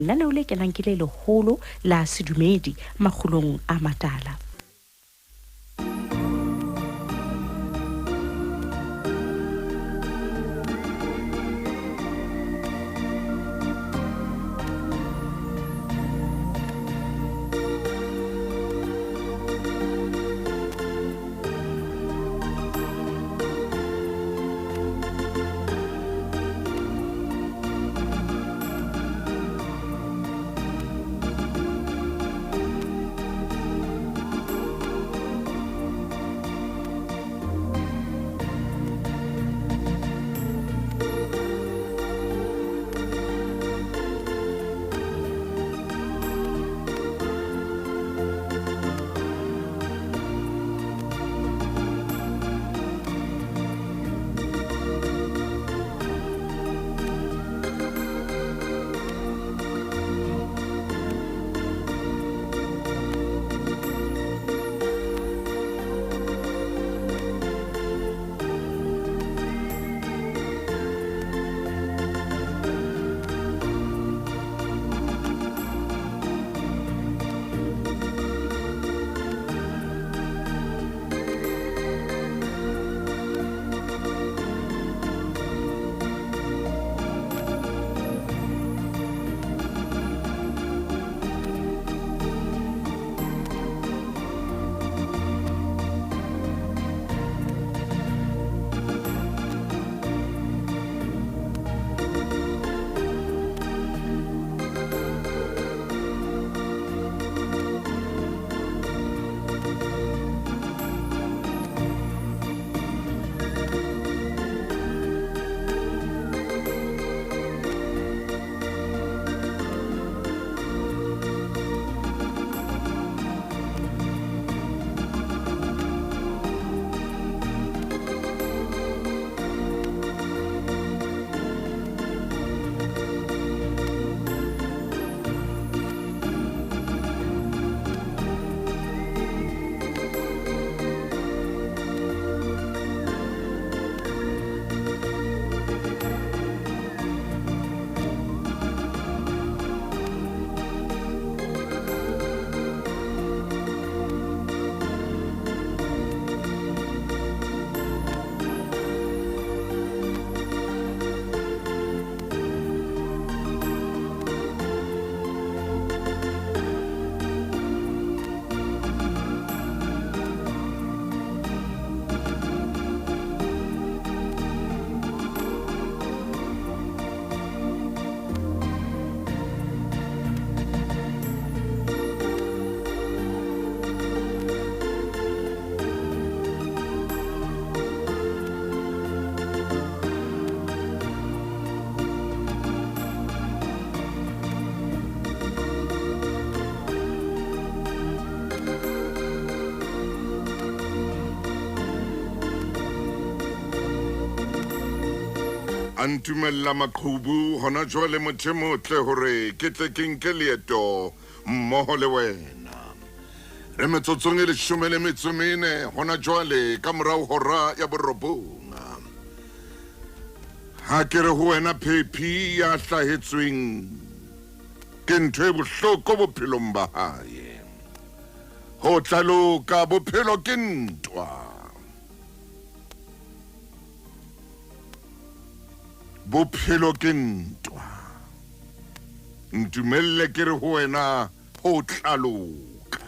Lenaneo le kenang ke le leholo la sedumedi makgulong a matala. Antumella maqhubu hona jwale motho motle hore ke tle ke nke leeto mmoho le wena. Re metsotsong e 14 hona jwale ka morao hora ya borobonga. Ha ke re ho wena phephi ya hlahetsweng ke ntho e bohloko bophelong ba hae. Ho tlaloka bophelo ke ntwa. Bophelo ke ntwa. Ntumelle ke re ho wena ho tlaloka.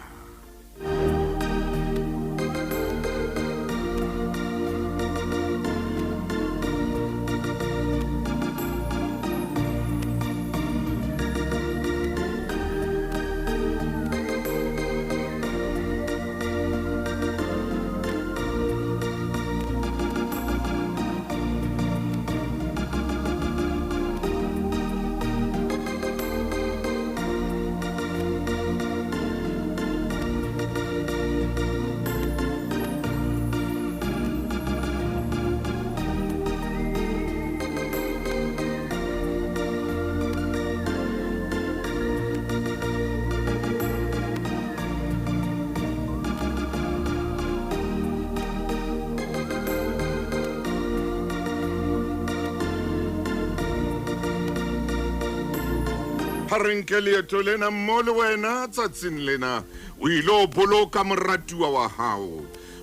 empa re nke leeto lena mmoho le wena tsatsing lena o ilo boloka moratuwa wa hao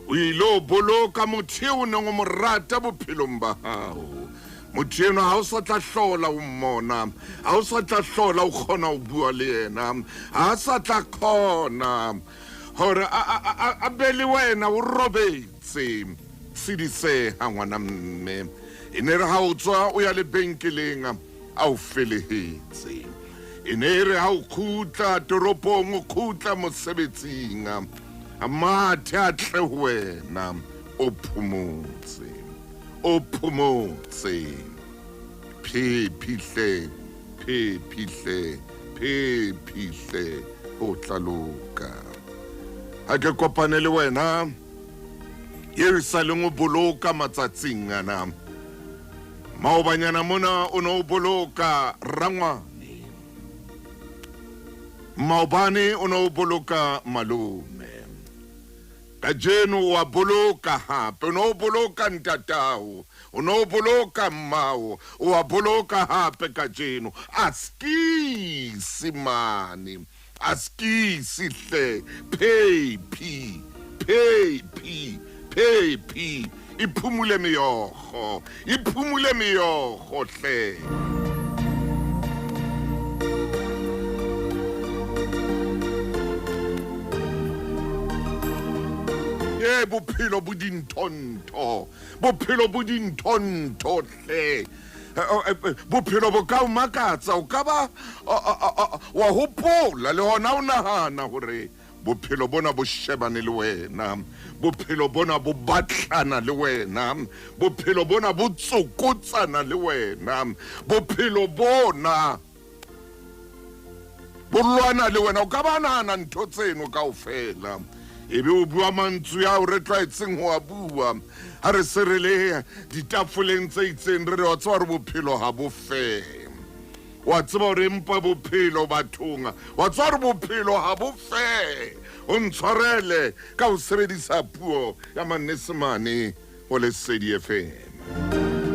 o ilo boloka motho eo o neng o mo rata bophelong ba hao motho eno ha o sa tla hlola o mmona ha o sa tla hlola o kgona ho bua le yena ha sa tla kgona hore a be le wena o robetse sidiseha ngwana mme e ne re ha o tswa o ya lebenkeleng a o felehetse e ne re ha o khutla toropong o khutla mosebetsing a mathe a tle ho wena o phomotse phihle o tlaloka ha ke kopane le wena e sa le ngo boloka matsatsing ana maobanyana mona o no boloka rangwane maobane o no boloka malume kajeno wa boloka hape o no boloka ntatao o no boloka mmao wa boloka hape kajeno askisi mani askisi hle phephi iphumule meyogo hle bophelo bo dinthonto hle bophelo bo ka o makatsa o ka ba wa hopola le hona o nahana hore bophelo bona bo shebane le wena bophelo bona bo batlana le wena bophelo bona bo tsokotsana le wena bophelo bona bo lwana le wena o ka ba nahana ntho tseno kaofela ebe o bua mantswe a o re tlwaetseng ho a bua ha re se re le ditafoleng tse itseng re wa tswa re bophelo ha bo fe wa tseba hore mpa bophelo bathong wa tswa re bophelo ha bo fe o ntshwarele ka o sebedisa puo ya Manyesemane ho Lesedi FM.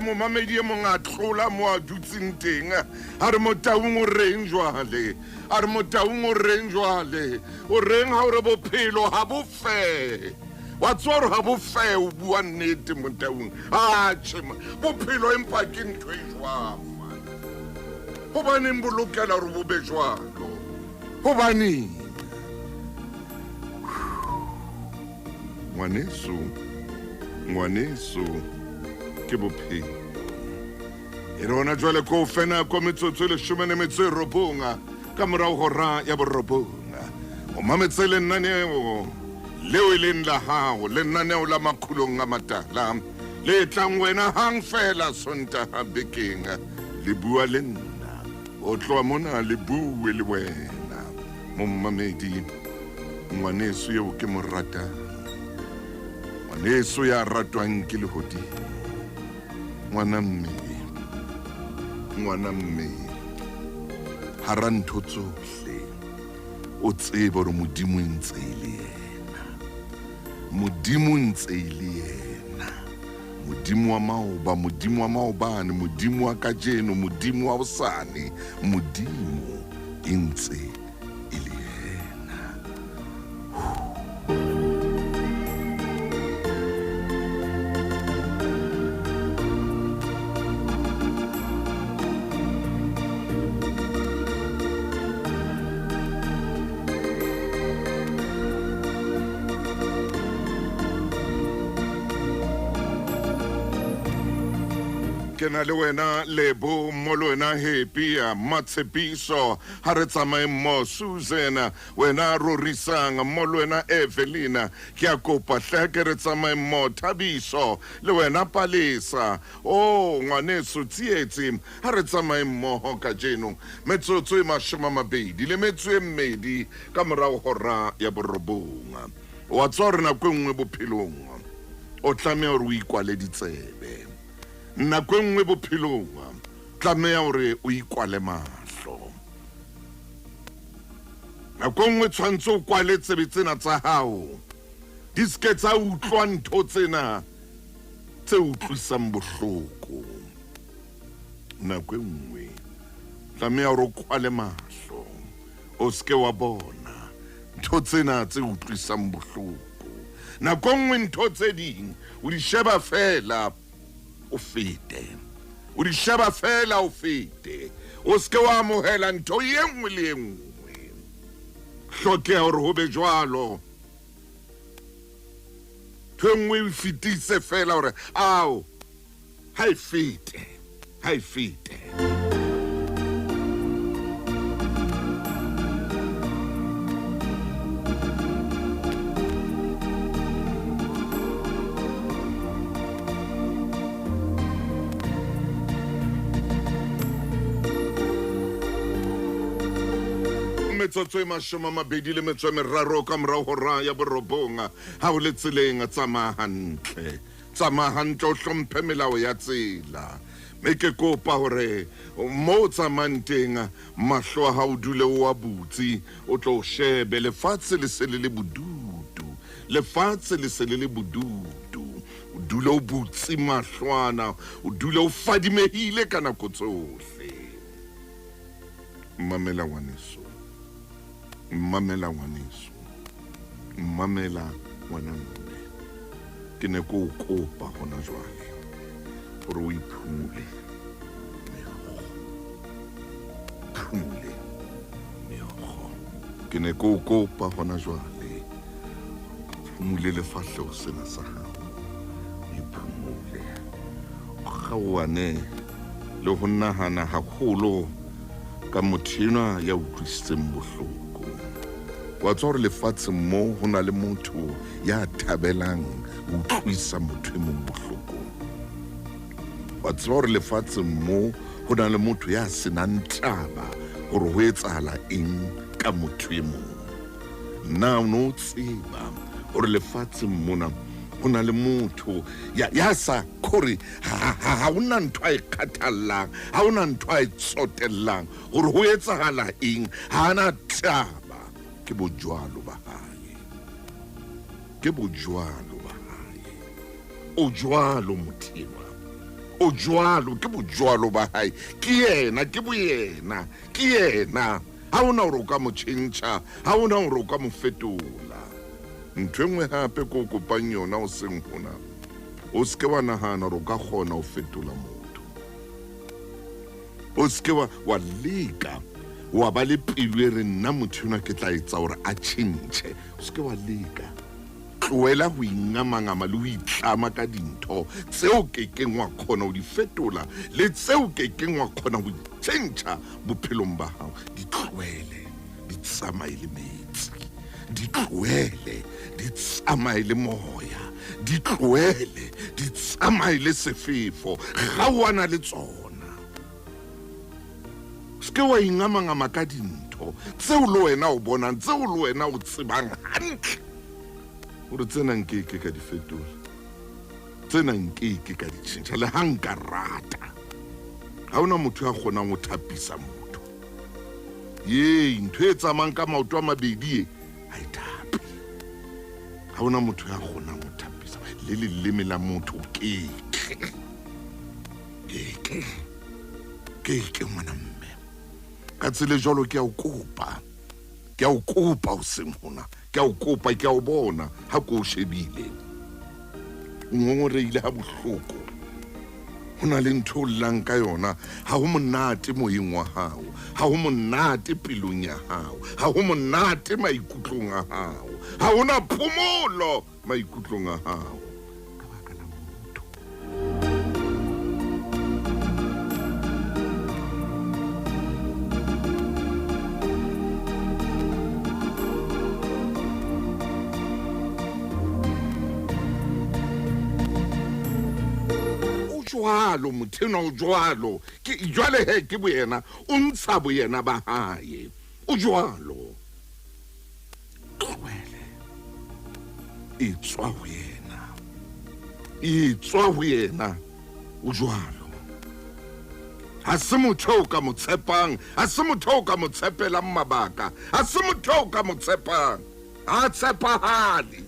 Mo mamedi mo ngatlola mo a dutseng teng a re motaung o reng jwale a re motaung o reng jwale o reng ha o re bophelo ha bo fe wa tswa ha bo fe o bua nnete motaung a tshema bophelo empa ke ntho e jwang ho baneng bo lokela hore bo be jwalo ho baneng ngwaneso ke bophelo e rona jwale ko fena ko metsotso le 19 ka morao hora ya borobonga o mametse lenaneo leo e leng la hao lenaneo la makhulong a matala le tlang wena hang fela Sontaha bekeng le bua le nna o tloa mona le bue le wena mommamedi ngwaneso eo ke mo ratang ngwaneso ya ratwang ke lehodimo ngwana mme hara ntho tsohle o tsebe hore modimo ntse le yena modimo wa maoba modimo wa maobane modimo wa kajeno modimo wa hosane modimo e ntse e le yena ke na le wena lebo mo le wena happy Matshepiso ha re tsamaye mo Susan wena Rorisang mo le wena Evelina ke a kopa hle ke re tsamaye mo Thabiso le wena Palesa ngwaneso tsietsi ha re tsamaye mo ka jeno metsotso e 20 le metso e mmedi ka morao hora ya borobonga wa tswa re na kwengwe bophelong o tlameha hore o ikwale ditsebe nako nngwe bophelong tlameha hore o ikwale mahlo nako nngwe tshwantse o kwale tsebe tsena tsa hao di ske tsa utlwa ntho tsena tse utlwisang bohloko. Nako nngwe tlameha hore o kwale mahlo o ske wa bona ntho tsena tse utlwisang bohloko. Nako nngwe ntho tse ding o di sheba fela o fete, o di sheba fela o fete, o ske wa amohela ntho e nngwe le e nngwe. Hlokeha hore ho be jwalo. Ntho e nngwe o fetise fela hore ao ha e fete, ha e fete. Metsotso e 23 ka morao hora ya borobonga ha o le tseleng tsamaya hantle. Tsamaya hantle o hlomphe melao ya tsela. Mme ke kopa hore mo tsamayang teng mahlo a hao dule o a butse, o tlo shebe lefatshe le se le le bodutu. Lefatshe le se le le bodutu. O dule o butse mahlwana, o dule o fadimehile ka nako tsohle. Mamela ngwaneso. Mamela ngwaneso, mamela ngwananne. Ke ne ko kopa hona jwale hore o iphumule meokgo. Ke ne ko kopa hona jwale phumule lefahleho sena sa hao, iphumule o kgaohane le ho nahana haholo ka motho enwa ya utlwisitseng bohloko. Wa tswa hore lefatsheng moo ho na le motho ya thabelang ho utlwisa motho e mong bohloko. Wa tswa hore lefatsheng moo ho na le motho ya senang taba hore ho etsahala eng ka motho e mong. Na o no tseba hore lefatsheng mona ho na le motho ya sa khore ha una ntho a e kgathallang, ha una ntho a e tsotellang hore ho etsahala eng, ha ana taba. Ke bojwalo ba hae, ke bojwalo ba hae. O jwalo mothema, o jwalo, ke bojwalo ba hae. Ke yena, ke boyena, ke yena. Ha ona hore o ka mo tjhentjha, ha ona hore o ka mo fetola. Ntho engwe hape ko kopang yona o seng hona, o ske wa nahana hore o ka kgona ho fetola motho. O ske wa leka wa ba le pelo e re nna motho enwa ke tla etsa hore a tjhentjhe. O ske wa leka. Tlohela ho ingamangama le ho itlama ka dintho tseo kekeng wa kgona ho di fetola le tseo kekeng wa kgona ho tjhentjha bophelong ba hao. Di tlohele, di tsamaye le metsi. Di tlohele, di tsamaye le moya. Di tlohele, di tsamaye le sefefo. Kgaohana le tsona. Ske wa ingamangama ka dintho tseo le wena o bonang, tseo le wena o tsebang hantle hore tsena nkeke ka di fetola, tsena nkeke ka di tjhentjha. Le ha nka rata, ha ona motho ya kgonang ho thapisa motho. Ntho e tsamayang ka maoto a mabedi ha e thape. Ha ona motho ya kgonang ho thapisa le leleme la motho. Keke ngwana mme. Ka tsela jwalo ke a o kopa, ke a o kopa o seng hona, ke a o kopa, ke a o bona ha ko o shebile o ngongoreile ha bohloko. Ho na le ntho o llang ka yona, ha ho monate moyeng wa hao, ha ho monate pelong ya hao, ha ho monate maikutlong a hao, ha hona phomolo maikutlong a hao ka baka la motho. Jwalo mothena o jwalo ke jwale he ke boyena o ntsha boyena ba hae o jwalo tlohele itswa ho yena o jwalo ha se motho o ka mo tshepang ha se motho o ka mo tshepelang mabaka ha se motho o ka mo tshepang ha tshepahale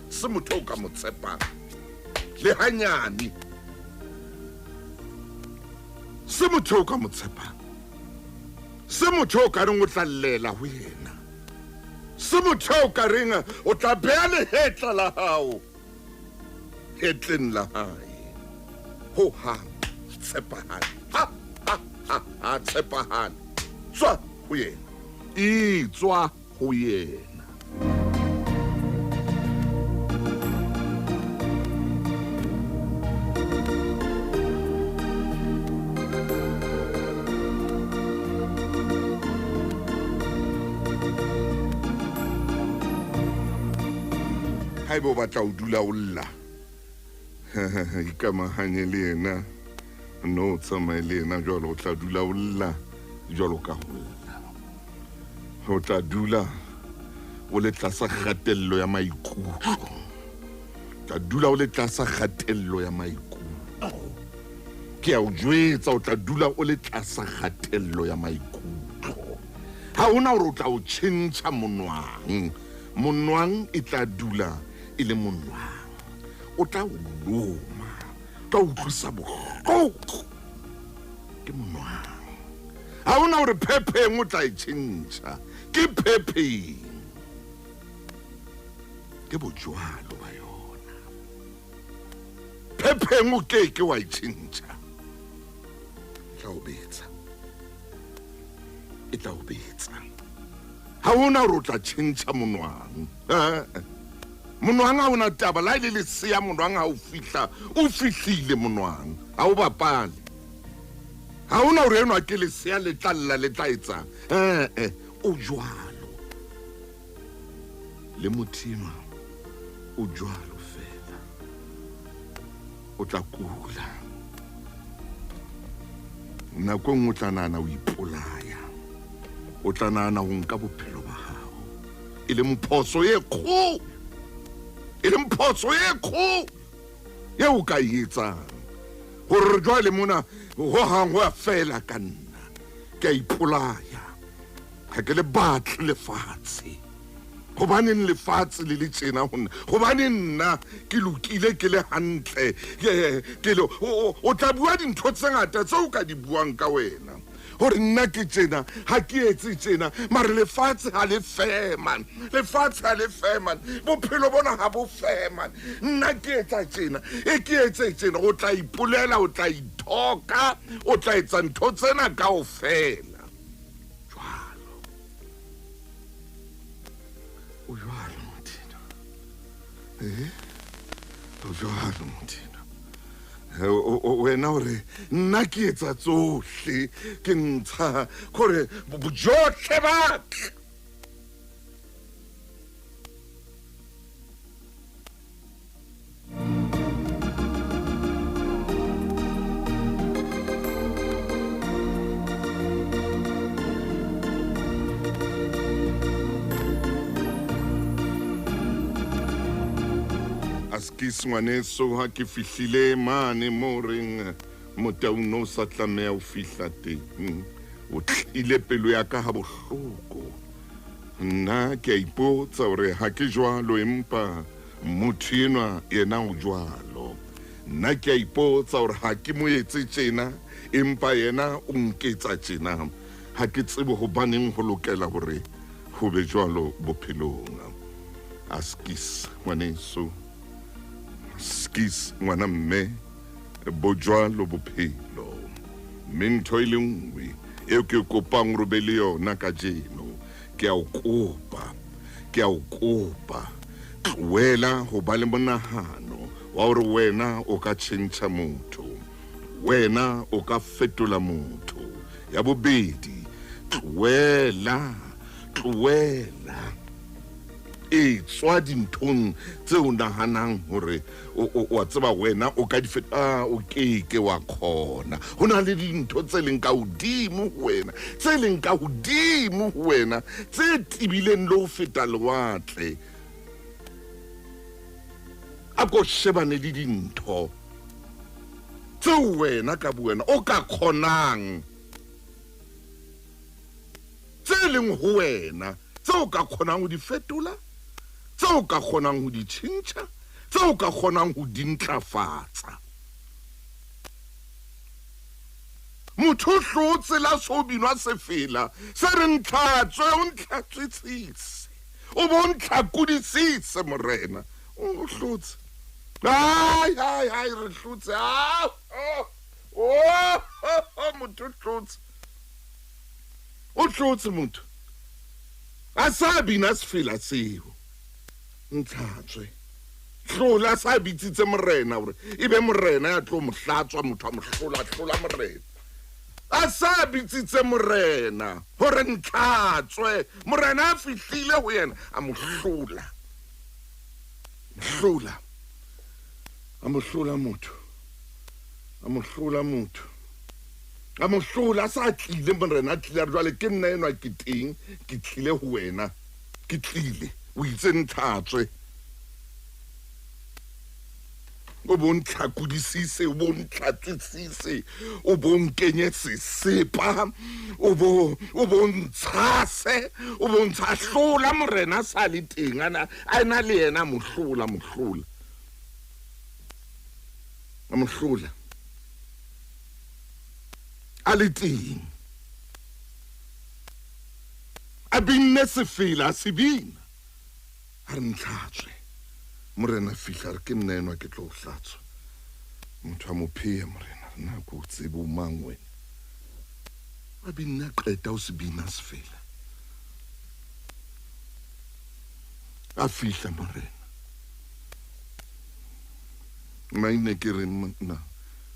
se motho o ka mo tshepang le hanyane se motho o ka mo tshepang se motho o ka reng o tla llela ho yena se motho o ka reng o tla beha lehetla la hao hetleng la hae ho hang tshepahale ha tshepahale tswa ho yena tswa ho yena haeba o batla o dula o lla ikamahanye le yena no tsamaye le yena jwalo o tla dula o lla jwalo ka ho lla o tla dula o le tlasa kgatello ya maikutlo tla dula o le tlasa kgatello ya maikutlo ke a o jwetsa o tla dula o le tlasa kgatello ya maikutlo ha hona hore o tla o tjhentjha monwang e tla dula e le monwang o tla o loma tla utlwisa bohloko ke monwang ha hona hore phepeng o tla e tjhentjha ke phepeng ke bojwalo ba yona phepeng o ke wa e tjhentjha e tla o betsa ha hona hore o tla tjhentjha monwang monwang ha ona taba la ile le siya monwang ha o fihlile monwang ha o bapale ha ona hore eno ke le siya le tlalla le tla etsa o jwalo le mothima o jwalo fela o tla kula nako nngwe o tla nahana o ipolaya o tla nahana ho nka bophelo ba hao e le mphoso e kgolo ye o ka etsang hore jwale mona ho hang ho a fela ka nna ke a ipolaya ha ke le batle lefatshe hobaneng lefatshe le le tjena ho nna hobaneng nna ke lokile ke le hantle ke le o tla bua dintho tse ngata tseo ka di buang ka wena hore nna ke tjena ha ke etse tjena mare lefatshe ha le feman bophelo bona ha bo feman nna ke etsa tjena ke etse tjena o tla ipolela o tla ithoka o tla etsa ntho tsena kaofela jwalo o jwalo mothina o jwalo mothina wena hore nna ke etsa tsohle ke ntsha hore bojohle baka Askis ngwaneso ha ke fihlile mane mo reng motauno sa tlameha o fihla teng o tlile pelo ya ka ha bohloko nna ke a ipotsa hore ha ke jwalo empa motho enwa yena o jwalo nna ke a ipotsa hore ha ke mo etse tjena empa yena o nketsa tjena ha ke tsebe hobaneng ho lokela hore ho be jwalo bophelong Askis ngwaneso skis ngwana mme bojwalo bophelo mentho ile nngwe eo ke kopang re be le yona ka jeno ke a o kopa tlohela ho ba le monahano wa hore wena o ka tjhentjha motho wena o ka fetola motho ya bobedi tlohela tswa dinthong tseo nahanang hore o tseba wena o ka di feta o ke wa khona hona le dintho tse leng ka hodimo wena tse leng ka hodimo wena tse tibileng le ho feta lewatle a ko shebane le dintho tseo wena ka buena o ka kgonang tse leng ho wena tseo ka kgonang ho di fetola tseo ka kgonang ho di tjhentjha tseo ka kgonang ho di ntlafatsa motho hlotse la so binwa se fela se re ntlhatswe o ntlhatswitsise o bo ntlhakudisise morena o hlotse ai re hlotse motho hlotse o hlotse motho a sa bina se fela seo ntlhatswe hlola sa bitsitse morena hore ebe morena ya tlo mo hlatswa motho a mo hlola morena a sa bitsitse morena hore ntlhatswe morena a fihlile ho yena a mo hlola motho a mo hlola sa tlile morena a tlile jwale ke nna enwa ke teng ke tlile ho wena ke tlile o itse ntlhatswe o bo ntlhakudisise o bo ntlatsitsise o bo nkenye sesepa o bo ntshase o bo ntshahlola morena sa le teng a na le yena mo hlola a le teng a binne sefela a se bina a re ntlhatswe morena fihla re ke nna enwa ke tlo hlatswa motho a mo pheya morena re na ko tsebe o mang wena a binne a qeta o se bina se fela a fihla morena maine ke re na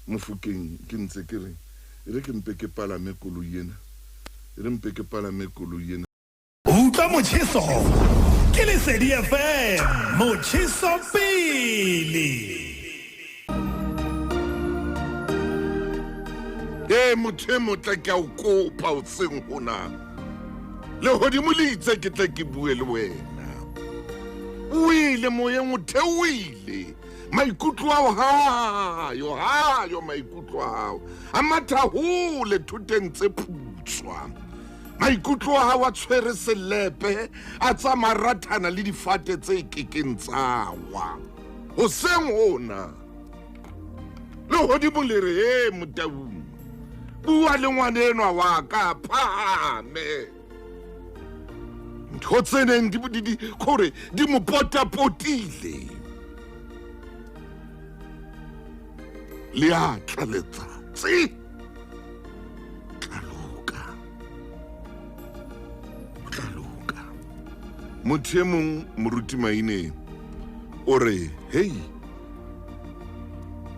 mofukeng ke ntse ke re re ke mpe ke palame koloi ena utlwa motjheso ke Lesedi FM motjheso pele motho motle ke a o kopa o tseng hona le hodimo le itse ke tle ke bue le wena o ile moyeng o theoile maikutlo hayo maikutlo ao a matha hole thuteng tse putswa maikutlo a wa tshwere selepe a tsa marathana le difate tse kekeng tsawa ho seng hona le hodimo le re motaung bua le ngwane enwa wa ka phame ntho tseneng kore di mo potapotile le a tlaletsatsi tlaluka motho e mong moruti maine o re hei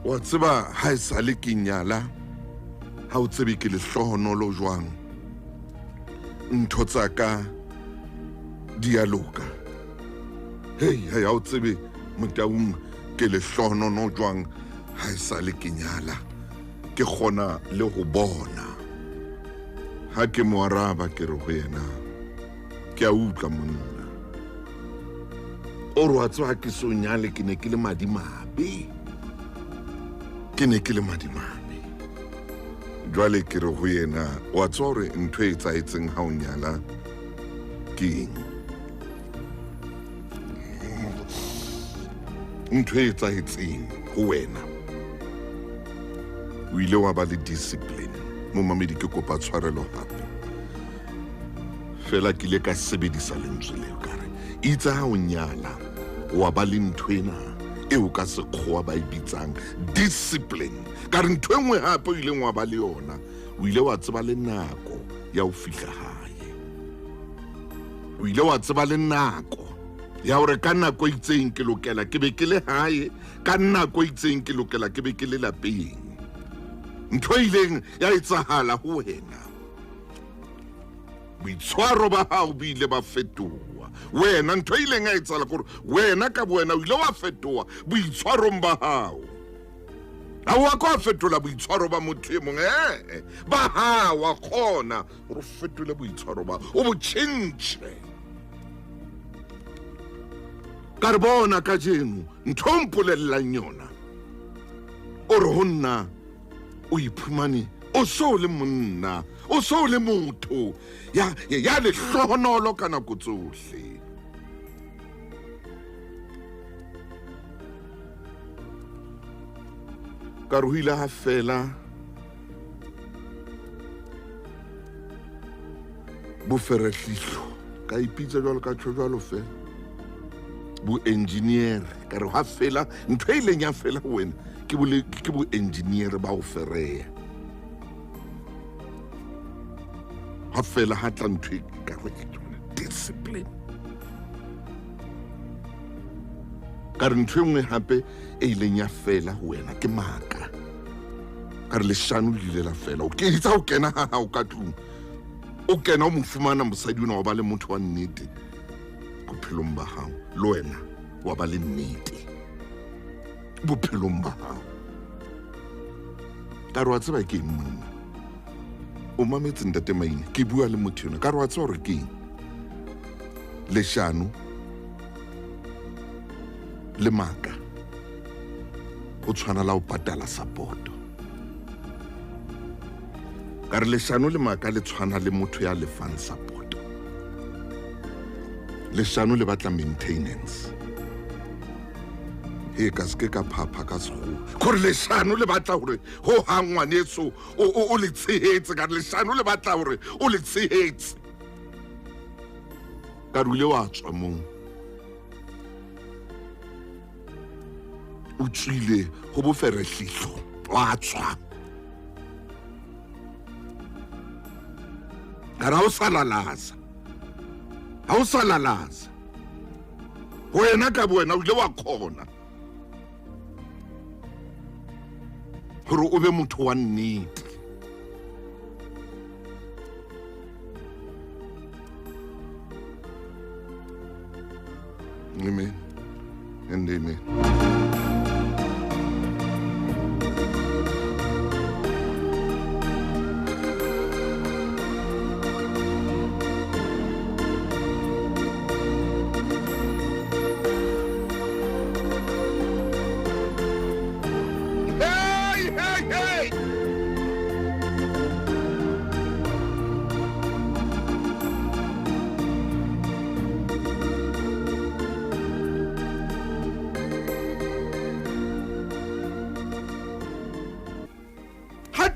wa tseba ha e sale ke nyala ha o tsebe ke lehlohonolo jwang ntho tsa ka di a loka hei ha o tsebe motaung ke lehlohonolo jwang ha e sale ke nyala ke kgona le ho bona ha ke mo araba ke re ho yena ke a utlwa monna o re wa tseba ke so nyale ke ne ke le madimabe jwale ke re ho yena wa tswa hore ntho e etsaetseng ha o nyala ke eng ntho e etsaetseng ho wena o ile wa ba le discipline mo mamedi ke kopa tshwarelo hape fela ke ile ka sebedisa lentswe leo ka re itse ha o nyala wa ba le ntho ena eo ka sekgowa ba e bitsang discipline ka re ntho engwe hape o ileng wa ba le yona o ile wa tseba le nako ya ho fihla hae o ile wa tseba le nako ya hore ka nako e itseng ke lokela ke be ke le hae ka nako e itseng ke lokela ke be ke le lapeng ntho ileng ya etsahala ho wena boitshwaro ba hao bo ile ba fetoha wena ntho ileng ya etsahala kore wena ka wena o ile wa fetoha boitshwarong ba hao ha wa ka fetola boitshwaro ba motho e mong ba hao wa khona o fetole boitshwaro ba o bo tjhentjhe ka re bona ka jeno ntho mpolellang yona o re ho nna o iphumane o so le monna o so le motho ya le hlohonolo ka nako tsohle. Ka re ho ile ha fela boferehlihlo ka ipitsa jwalo ka tjho jwalo fela bo engineer ka re ha fela ntho e ileng ya fela ho wena ke bo engineer ba o fereya ha fela ha tla ntho ka re discipline ka re ntho engwe hape e ileng ya fela ho wena ke maka ka re leshano le ile la fela o ke itsa o kena ha o ka tlung o kena o mo fumana mosadi ona wa ba le motho wa nnete bophelong ba hao le wena wa ba le nnete bophelong ba hao ka re wa tseba ke eng monna o mametse ntate Maine ke bua le motho yona ka re wa tseba hore ke eng leshano le maka o tshwana la o patala sapoto ka re leshano le maka le tshwana le motho ya lefang sapoto leshano le batla maintenance e ka ske ka phapha ka sego gore leshano le batla gore ho hangwanetso o le tshehetse ka leshano le batla gore o le tshehetse ka rule wa tswa mong o tswile go boferehlihlo wa tswa ka ra o salalaza wena ka wena o ile wa khona gore o be motho wa nnete amen and amen.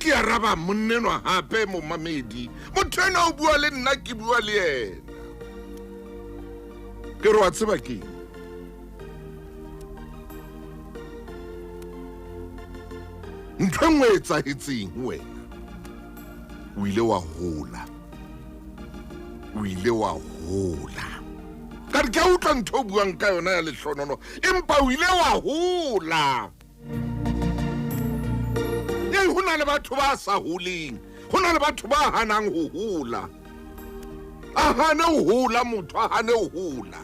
Ke araba monnenwa hape mo mamedi motho ena o bua le nna ke bua le yena ke re wa tseba ke ntho engwe e etsahetseng wena o ile wa hola ka re ke a utlwa ntho o buang ka yona ya lehlonono empa o ile wa hola ho na le batho ba sa holeng ho na le batho ba hanang ho hola a hane ho hola motho a hane ho hola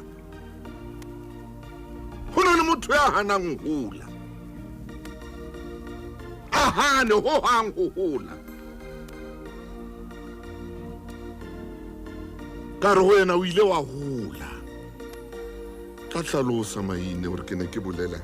ho na le motho ya hanang ho hola a hane ho hang ho hola ka re wena o ile wa hola ka hlalosa Maine hore ke ne ke bolela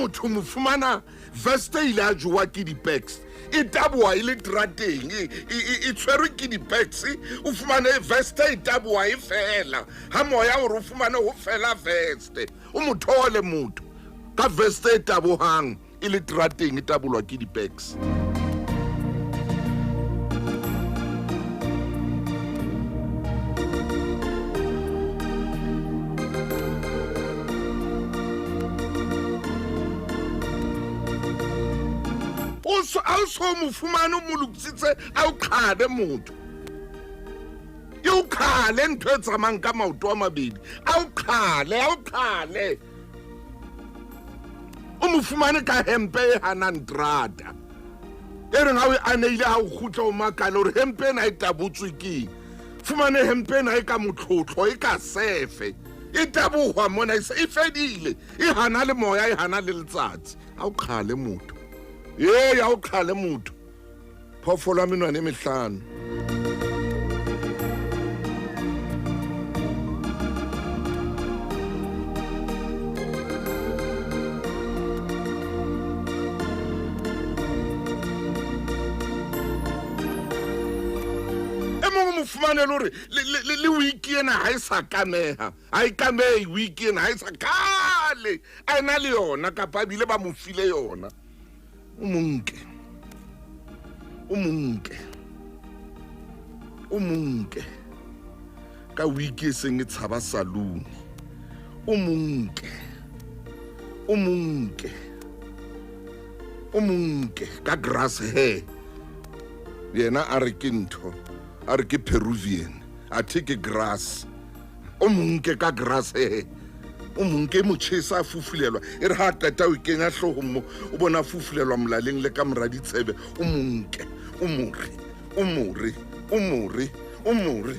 motho mo fumana veste ile a jowa ke di-packs e taboa ile trateng e tshwerwe ke di-packs o fumane veste e taboa e fela ha moya gore o fumane ho fela veste o mothole motho ka veste e tabohang ile trateng e tabolwa ke di-packs a o so mo fumane mo lokisitse a o khale motho yo khale ntho e tsamang ka maoto a mabedi a o khale o mo fumane ka hempe e hanang drata e reng ha o aneile ha o khutla o makala hore hempe na e tabutswe ke fumane hempe na e ka motlhotlho e ka sefe e tabohwa mona e fedile e hana le moya e hana le letsatsi a o khale motho ya o khale motho phoofolo ya menwana e mehlano fumane lore le wiki ena ha isa kameha ha ikame wiki ena ha isa kale ana le yona kapa bile ba mo file yona o monke ka wiki seng e tshaba saloon o monke ka grass hair yena a re ke ntho a re ke Peruvian a take grass o monke ka grass hair o monke mo chesa a fufulelwa e re ha qeta o kenya hlogo mo o bona fufulelwa molaleng le ka mora ditsebe o monke o more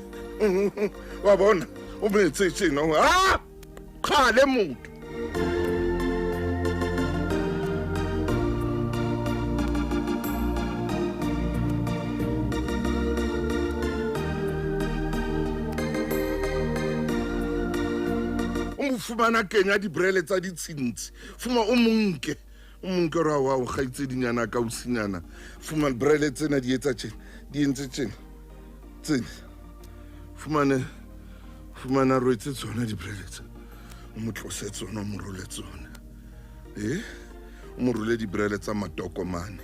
wa bona o metse tsena ha khale motho fumana kenya dibrele tsa ditshintsi fuma o monke ra wa o gaitse dinyana ka usinyana fuma brele tsena di etsa tjena di entse tjena tsena fumana roetse tsona dibrele tsa o motlose tsona o morole tsona o morole dibrele tsa matokomane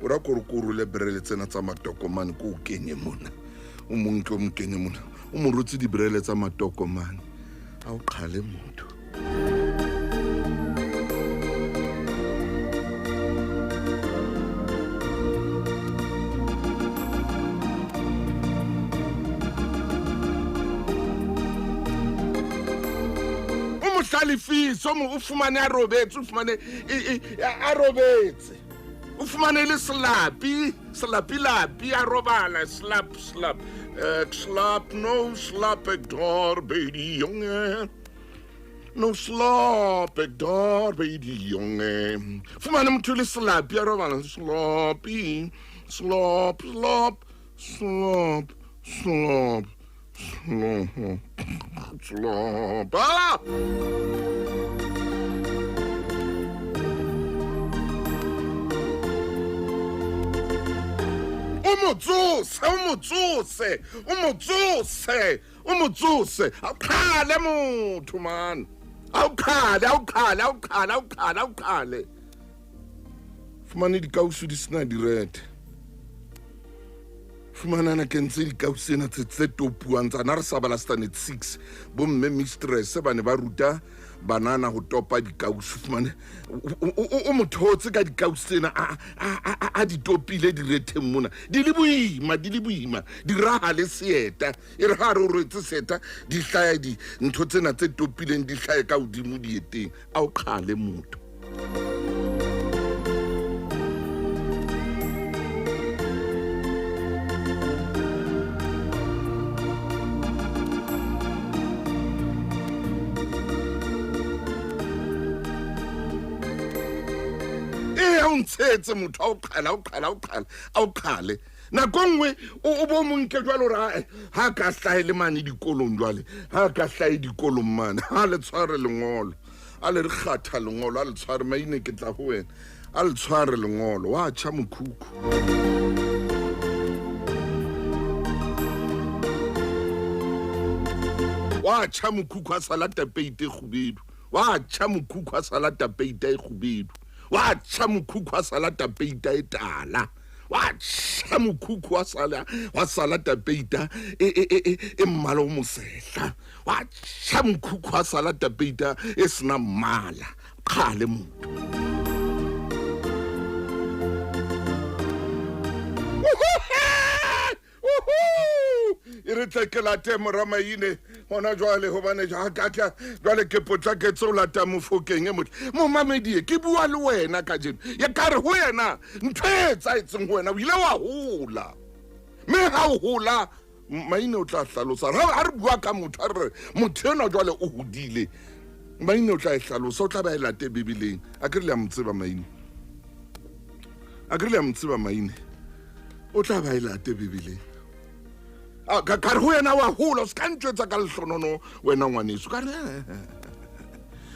o ra korokoro brele tsena tsa matokomane ko o kenye mona o monke o mkenye mona o morotse dibrele tsa matokomane a o qhale motho o mohlalifiso o fumane a robetse o fumane a robetse o fumane le slapi a robala slap no slap door baby jonge no slap door baby jonge fumane motho le slapi a robala sloppy slop ah! o motsose awukhale motho man awukhale fumane dikausu di sena direte fumanana ke ntse dikausu ena tse topuang tsana re sa bala standard 6 bomme mistress ba ne ba ruta banana ho topa dikausu fumane o mothotse ka dikausu tsena a di topile di reteng mona di le boima di raha le seeta e re ha re rwetse seeta di hlaya di ntho tsena tse topileng di hlaya ka hodimo dieteng a o khale motho ntshetse motho a o qhale nako nngwe o bo monke jwalo ra ha ka hlahile mane dikolong jwale ha ka hlahe dikolong mane ha le tshware lengolo a le re kgatha lengolo a le tshware maine ke tla ho wena a le tshware lengolo wa tjha mokhukhu wa tjha mokhukhu a salata peite khubedu wa tjha mokhukhu a salata peite khubedu wa tjha mokhukhu a salata peita e tala wa tjha mokhukhu wa salata peita e mmala o mosehla wa tjha mokhukhu a salata peita e sena mmala khale motho re tlekela temo ramaine hona jwale hobane ja ka jwale ke potla ke tso lata mofokeng e motho mo mamedie ke bua le wena ka jeno ya kare ho yena ntwetsa itseng ho wena o ile wa hola me ha o hola maine o tla hlalosa ha re bua ka motho a re motho ena jwale o hodile maine o tla hlalosa o tla ba elate bibileng a ke le mtseba maine o tla ba elate bibileng ka re ho yena wa hola o ska ntwetsa ka lehlonono wena ngwaneso ka re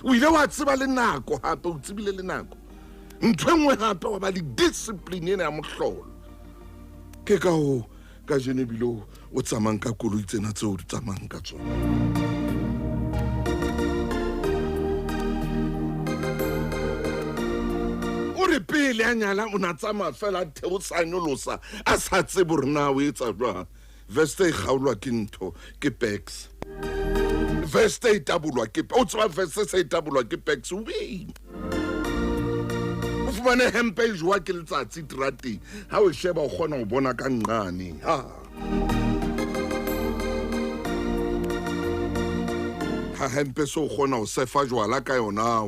o ile wa tseba le nako hape o tsebile le nako ntho engwe hape wa ba le discipline ena ya mohlolo ke ka ho ka jene bilo o tsamang ka koloi tsena tse o di tsamang ka tsona. O re pele a nyala o na tsamaya fela theo sa nyolosa a sa tsebe gore na o etsa jwang. Veste e kgaolwa ke ntho ke pex. Veste e tabolwa ke o tswa veste se e tabolwa ke pex o be. O fumane hempe e jwa ke letsatsi terateng ha o sheba o kgona go bona ka nqane. Ha hempe so o kgona go sefa jwala ka yona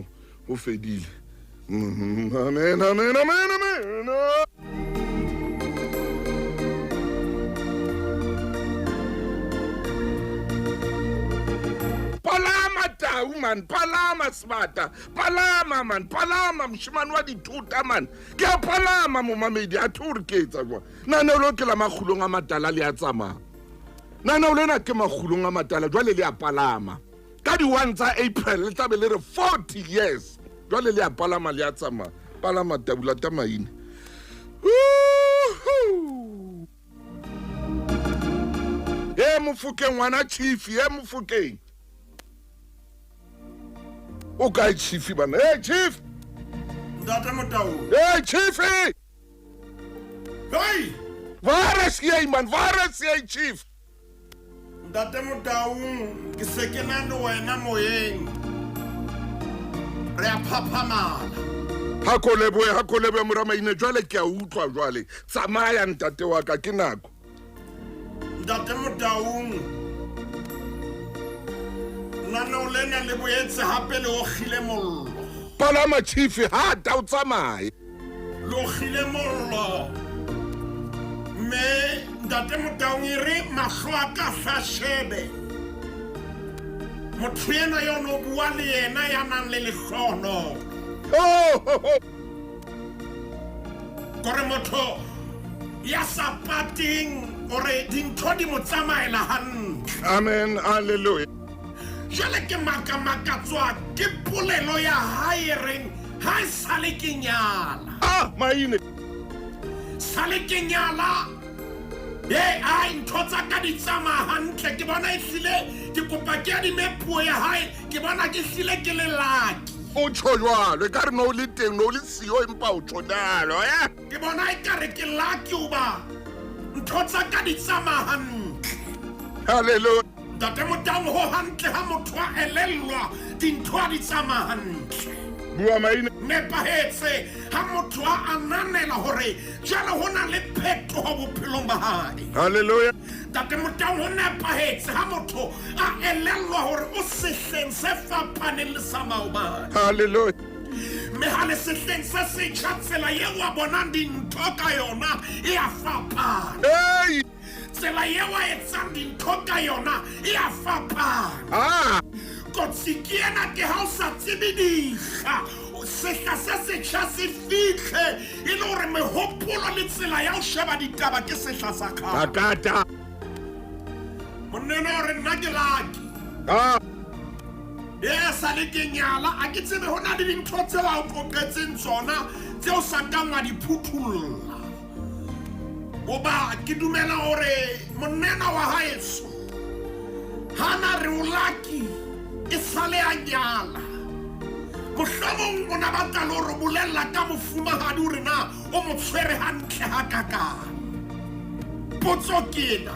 o fedile. Amen, amen, amen, amen. Palama tau man, palama smata, palama man, palama mshimane wa dithuta man. Ke a palama mo mamedi a thuri ke etsa jwa. Nana o lo ke la magulong a matala le a tsamaya. Nana o lena ke magulong a matala jwale le a palama. Ka di 1 tsa April le tlabe le re 40 years. Jwale le a palama le a tsamaya. Palama tabula tamaine. Mufukeng wana chief, Mufukeng. Okay, chief bana. Hey chief. Ndata Motau. Hey chief. Hey. Virus ye man, virus ye chief. Ndata Motau, ke se ke na le wena moyeng. Re a phaphamala. Hakolebe moramaine jwale ke a utlwa jwale. Tsamaya ntate wa ka ke nako. Ndata Motau. Nana o lena le boetse hape le o khile mollo. Palama chief ha ta o tsamaye. Lo khile mollo. Me Ndata Motau re mahlo a ka fashebe. Motho ena yo no bua le yena ya nang le lekgono. Kore motho ya sapating ore dintho di mo tsamaela hantle. Amen, hallelujah. Jale ke maka tswa ke polelo ya hae reng ha sale ke nyala. Maine. Sale ke nyala. Ai ntotsa ka di tsama hantle ke bona e hlile ke kopa ke di mepuo ya hae ke bona ke hlile ke le laki. O tshojwalo ka re no le teng no le siyo empa o tshonalo ke bona e kare ke laki uba ntotsa ka di tsama hantle. Hallelujah. Ndate Motau ho hantle ha motho a elellwa dintho di tsama hantle. Bua maine. Nepahetse ha motho a ananela hore jalo hona le phetoho bophelong ba hae. Hallelujah. Ndate Motau ho nepahetse ha motho a elellwa hore o sehleng se fapaneng le sa maobane. Hallelujah. Me ha le sehleng se setjha tsela eo a bonang dintho ka yona e a fapana. Hey! Tsela eo a etsang dintho ka yona e a fapana. Kotsi ke ena ke ha o sa tsebe dikga sehla se setjha se fitlhe e le hore mehopolo le tsela ya ho sheba ditaba ke sehla sa kgale. Akata. Monene hore nna ke laki. Sa le ke nyala a ke tsebe ho na le dintho tseo a o qoqetseng tsona tseo sa kang wa di phuthulla. Oba ke dumela hore monena wa haeso hana re o laki e sale a nyala. Mohlomong o na batla le hore bolella ka mofumahadi hore na o mo tshwere hantle hakakang. Potso ke ena.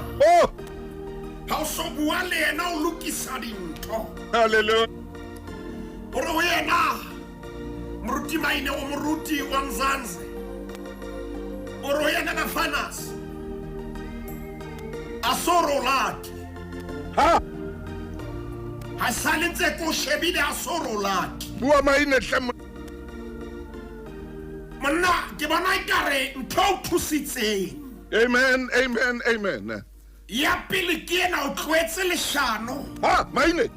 Ha o so bua le yena o lokisa dintho. Hallelujah. Hore ho yena moruti maine o moruti wa Mzansi. Hore ho yena Bafanas a soro laki. Ha sale ntse ko shebile a soro laki. Bua maine hle. Monna ke bona ekare ntho o thusitseng. Amen, amen, amen. Ya pele ke ena o tloetse leshano. Maine.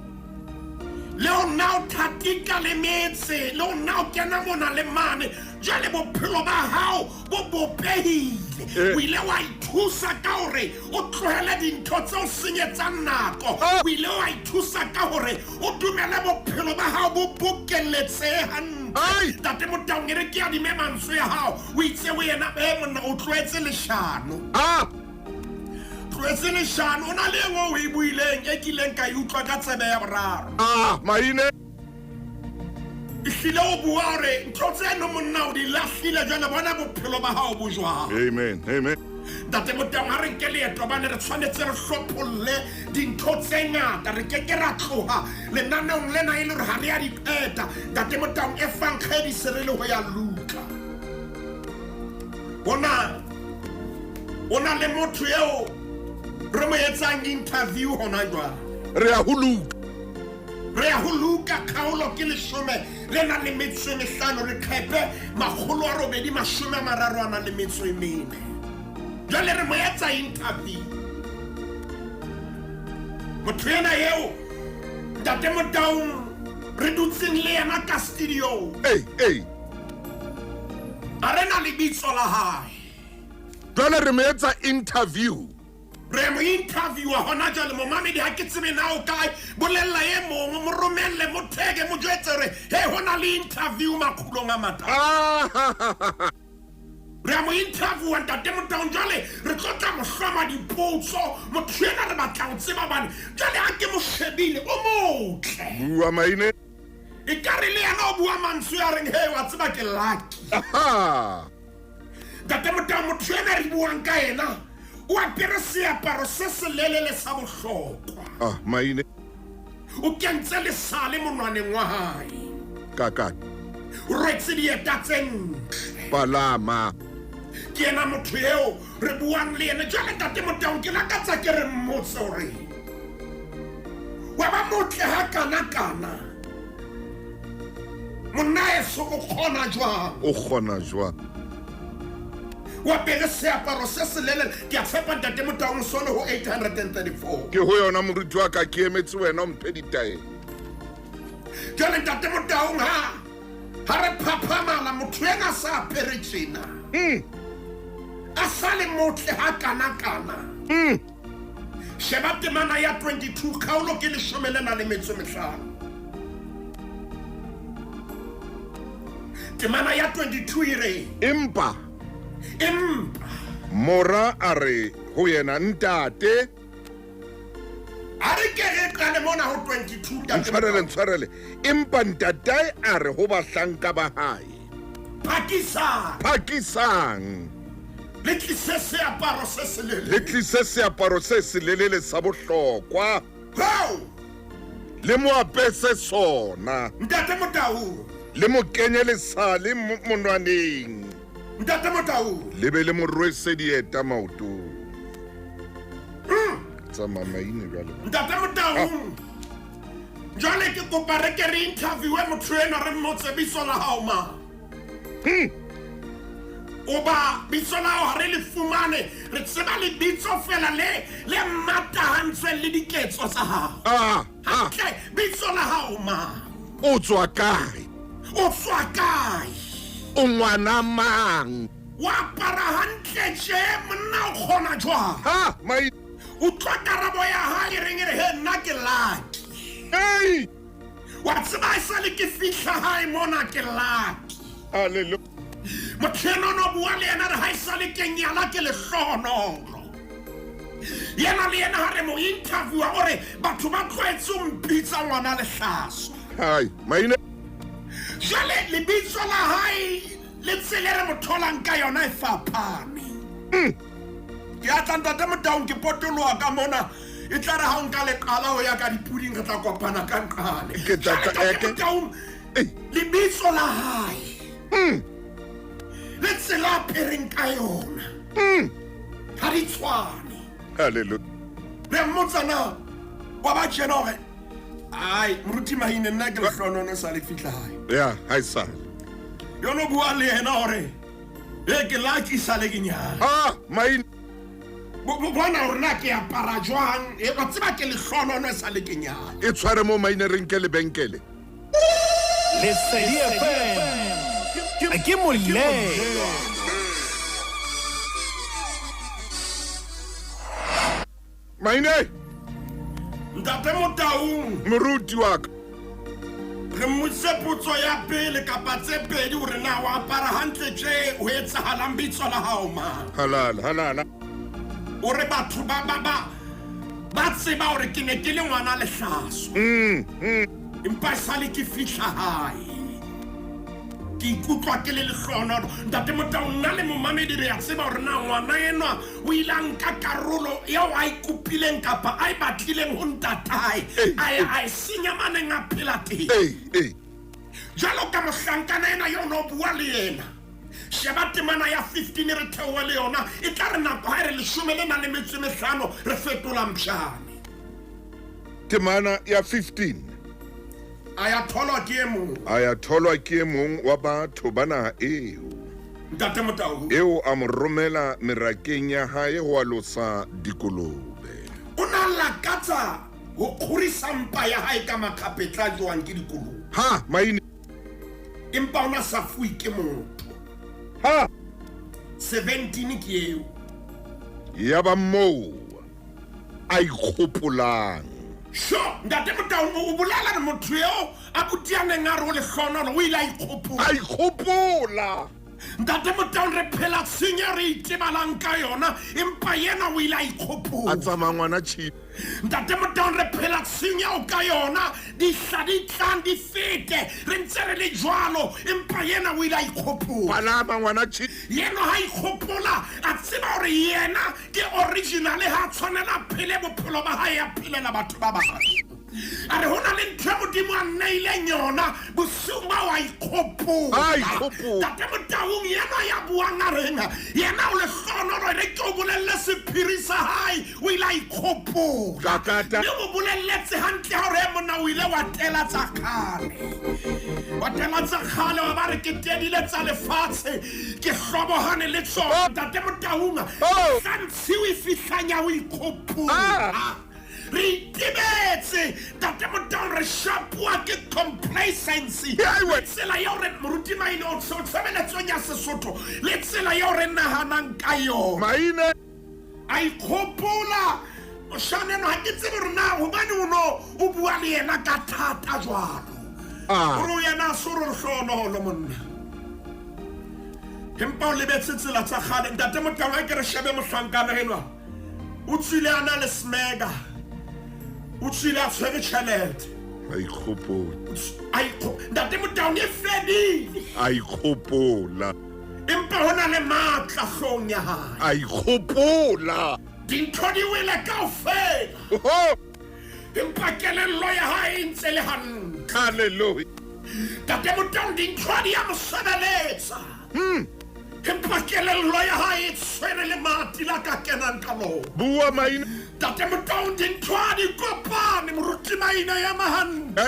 Leo now tatika le metse, leo now kena mona le mane, jale bophelo ba hao bo bopehile. O ile wa ithusa ka hore o tlohele dintho tse o senyetsang nako. O ile wa ithusa ka hore o dumele bophelo ba hao bo bokelletse hantle. Tate Motau ngere ke a di memantswe ya hao. O itse o yena monna o tloetse leshano. tloetse leshano o na le engwe o e buileng e kileng ka e utlwa ka tsebe ya boraro Maine ehlile o bua gore ntho tseno monna o di lahlile jwale bona bophelo ba hao bo jwang amen ntate Motang a re nke leeto bane re tshwanetse re hlopholle dintho tse ngata re ke ra tloha lenaneong lena e le gore ga re ya di qeta ntate Motang e fang kgedise re le go ya Luka ona le motho eo re mo etsang interview hona jwale re ya ho Luka kgaolo ke 10 le na le metso e 5 re kgepe 834 jwale re mo etsa interview motho ena eo ntate Motang re dutseng le yena ka studio a re na lebitso la hae jwale re mo etsa interview re mo interviewa hona jwale momamedi ha ke tsebe na o kae bolella e mongwe mo romelle mo thege mo jwetse re he hona le interview makgulong a mata re mo interviewa ntate Motang jwale re tlotla mo hloma dipotso motho ena re batla go tseba bane jwale ha ke mo shebile o motle bua Maine e ka re le yena o bua mantswe a reng he wa tseba ke lucky ntate Motang motho ena re buang ka ena o apere seaparo se selelele sa bohlokwa Maine o kentse lesale monwaneng wa hae kaka o rwetse dieta tse ntle palama ke ena motho eo re buang le ena jwale ntate Motang ke lakatsa ke re mmotse hore wa ba motle ha kana monna eso o kgona jwang wa pele seaparo se selele ke a tshepa ntate Motang sone ho 834 ke ho yona moruti wa ka ke emetse wena o mphe ditae jwale ntate Motang ha re phaphamala motho ena sa apere tjena a sa le motle ha kana sheba temana ya 22 kgaolo ke 15 temana ya 22 ire empa mora a re ho yena ntate a re ke re qale mona ho 22 ntshwarele empa ntate a re ho bahlanka ba hae Pakisang le tlise seaparo se selelele sa bohlokwa le mo apese sona ntate Motang le mo kenye lesale monwaneng ntate Motang le be le mo rwese dieta maoto tsa Maine jwale ntate Motang jwale ke kopa re ke re interview motho ena re mmotse bitso la hao ma oba bitso la hao re le fumane re tseba le bitso fela le matahantswe le diketso tsa hao bitso la hao ma o tswa kae o ngwana mang wa para hantle tje monna o kgona jwang Maine o tla karabo ya hae re ngere he nna ke lucky wa tseba sa le ke fihla hae mona ke lucky haleluya motho ena no bua le ena re ha sa le ke nyala ke le hlono yena le yena ha re mo interviewa gore batho ba tlwaetse o mpitsa ngwana le hlaso Maine jale le bitso la hae le tsele re mo tholang ka yona e fapane ke a tla ntate Motang ke potoloa ka mona e tla re ha o nka leqala ho ya ka dipuding re tla kopana ka nqale le bitso la hae le tsela pereng ka yona ha di tshwane haleluya re mmotsana wa ba tjena hore ai moruti Maine nna ke le hlonono sa le fihla hae ya haisale yono bua le yena hore ke lucky sa le ke nyala Maine bona hore na ke apara jwang e ba tseba ke le hlonono sa le ke nyala e tshware mo Maine re nke lebenkele Lesedi FM ke moleng Maine ntate Motang moruti wa ka re mmotse potso ya pele kapa tse pedi hore na wa apara hantle tje ho etsahalang bitso la hao ma halala o re batho ba tseba hore ke ne ke le ngwana lehlaso empa e sale ke fihla hae ke ikutlwa ke le lehlohonolo ntate Motau nna le momamedi re a tseba hore na ngwana enwa o ile a nka karolo eo a ikopileng kapa a e batlileng ho ntatae a e senya maneng a phela teng jalo ka mohlankana ena yo no bua le yena sheba temana ya 15 re theowe le yona e tla re nako ha re 15 re fetola mpshane temana ya 15 aya tholwa ke e mong wa batho bana eo ntate Motau eo a mo romela merakeng ya hae ho alosa dikolobe o na lakatsa ho khurisa mpa ya hae ka makgapetla joang ke dikolobe ha maine empa ona sa fui ke motho ha 17 ke eo ya ba moo a ikgopolang sho ntate Motau o bolela le motho eo a butianeng a re o lehlohonolo o ile a ikgopola ntate Motau re phela tshenyo re itebalang ka yona empa yena o ile a ikgopola a tsamaya ngwana tshi ntate Motau re phela tshenyo ka yona di tlang di fete re ntse re le jwalo empa yena o ile a ikgopola palama ngwana tshi yena ha ikgopola a tseba hore yena ke original ha tshwanela phele bophelo ba hae ya phelela batho ba bang a re hona le ntho modimo a nneileng yona bosuma wa ikgopola ntate Motau yena ya buang a rena yena o lehlohonolo re ke o bolelle sephiri sa hae o ile a ikgopola le mo bolelletse hantle hore mona o ile wa tela tsa kgale wa ba re ke tedile tsa lefatshe ke hlobohane le tsona ntate Motau sa ntshiwe fihlanya o ikgopola re itebetse ntate Motau re shapua ke complacency le tsela yeo re moruti maine o tshebeletsong ya Sesotho le tsela yeo re nahanang ka yona maine a ikgopola mošaneno ha ke tsebe hore na hobane o bua le yena ka thata jwalo gore o yena a se o re lehlohonolo monna empa o lebetse tsela tsa kgale ntate Motau a ke re shebe mohlankana enwa o tswile a na le smega o tswile a tshwere tšhelete a ikgopola ntate Motau e fedile a ikgopola empa hona le matla hlong ya hae a ikgopola dintho di wele kaofela empa kelello ya hae e ntse le hantle haleluya ntate Motau dintho di ya mo sebeletsa empa kelello ya hae e tshwere le mati la ka kenang ka lona bua maine ntate Motau dintho di kopane moruti maina ya mahanda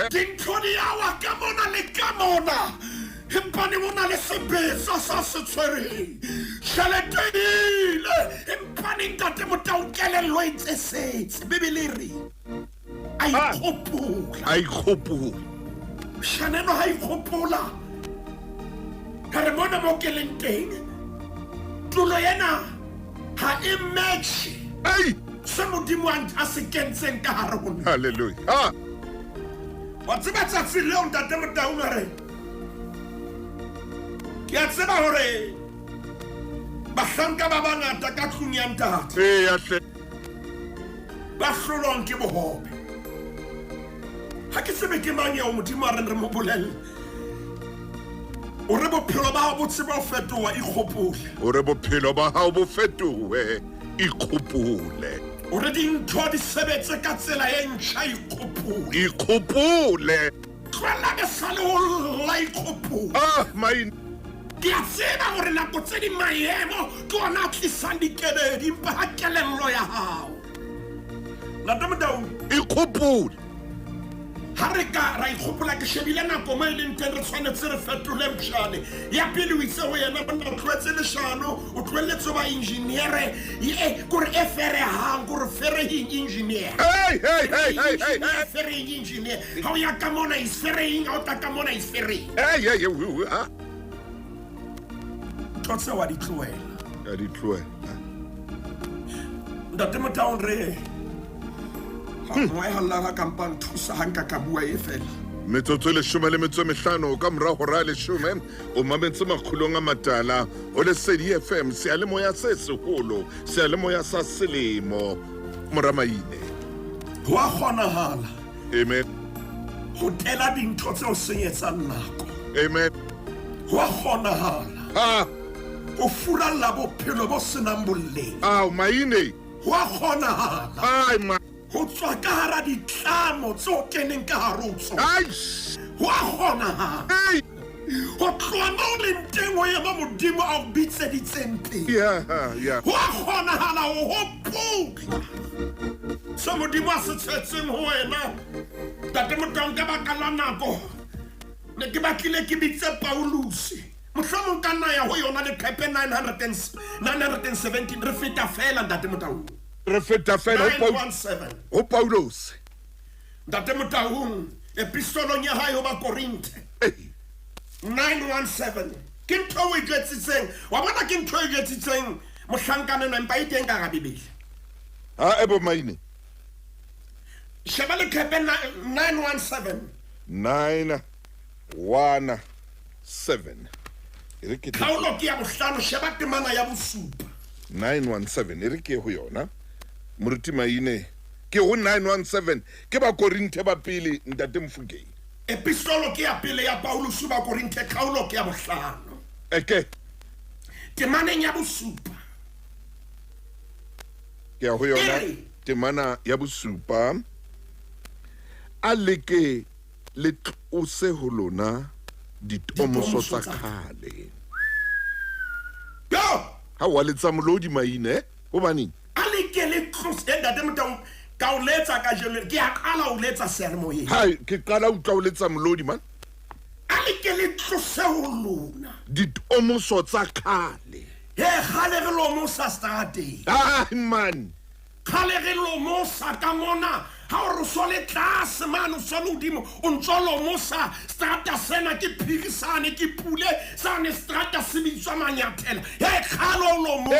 dintho di awa ka mona le ka mona empa ne mona le sebetsa sa se tshwereng tšhelete ile empa ne ntate Motau kelello e ntse setse bebele re a ikgopola shaneno ha ikgopola ka re mona mo ke leng teng tulo yena ha e match se modimo a se kentseng ka hare ho nna haleluya wa tseba tsatsi leo ntate Motau re ke a tseba hore bahlanka ba bangata ka tlung ya ntate ba hlolwang ke bohobe ha ke tsebe ke mang eo modimo a re mo bolelle o re bophelo ba hao bo tseba ho fetoha ikgopole o re bophelo ba hao bo fetohe ikgopole o re dintho di sebetse ka tsela e ntjha ikgopole tlohella ke sale ho lla ikgopola maine ke a tseba gore nako tse di maemo ke ona a tlisang dikebedi empa ha kelello ya hao ntate Motau ikgopole ha re ka ra ikgopola ke shebile nako mo e leng teng re tshwanetse re fetole mpšane ya pele o itse ho yena monna o tloetse leshano o tloeletse ba engineere kore e fere hang kore ferehing engineer ferehing engineer ha o ya ka mona is ferehing ha o tla ka mona is ferehing ntho tse wa di tloela ntate Motau re ha moe ha lla ka kampa nthusa ha nka ka bua e fela metsotso e 15 ka mora hora 10 o mametse makgulong a matala o Lesedi FM sealemoya se seholo sealemoya sa selemo Moramaine wa kgonahala amen go tela dintho tse o senyetsang nako amen wa kgonahala go furalla bophelo bo senang boleng maine wa kgonahala go tswa ka hara ditlamo tse o keneng ka hare ho tsona wa kgonahala go tloha mo o leng teng o ema modimo a o bitseditseng pele wa kgonahala o hopola se modimo a se tshetseng ho wena tate Motau ka baka la nako ne ke batlile ke bitse Paulus mohlomong ka nna ya ho yona leqephe 917 re feta fela tate Motau re feta fela ho Paulus tate Motau epistolong ya hae ho ba Korinthe 917 ke ntho o e jetsitseng wa bona ke ntho e jetsitseng mohlankane na mpa iteng ka ga Bibele ebo maine sheba leqephe 917 Kgaolo ke ya bohlano sheba temana ya bosupa 917 e re ke ho yona moruti maine ke ho 917 ke ba Korinthe ba pele ntate Mfukeng epistolo ke ya pele ya Paulus ba Korinthe kgaolo ke ya bohlano eke temana ya bosupa ke ho yona temana ya bosupa a leke le tlose ho lona ditomoso tsa kgale ha wa letsa molodi maine ho bani a leke le tlose ntate Motau ka o letsa ka jeno ke a qala o letsa sermoyeng hai ke qala o tla o letsa molodi man a leke le tlose ho lona ditomoso tsa kgale khale re lo mo sa strateng man khale re lo mo sa ka mona ha o sole tlase man o sole udimo o ntsholo mo sa strata sena ke phirisane ke pule sa ne strata se bitswa Manyathela khalo lo mo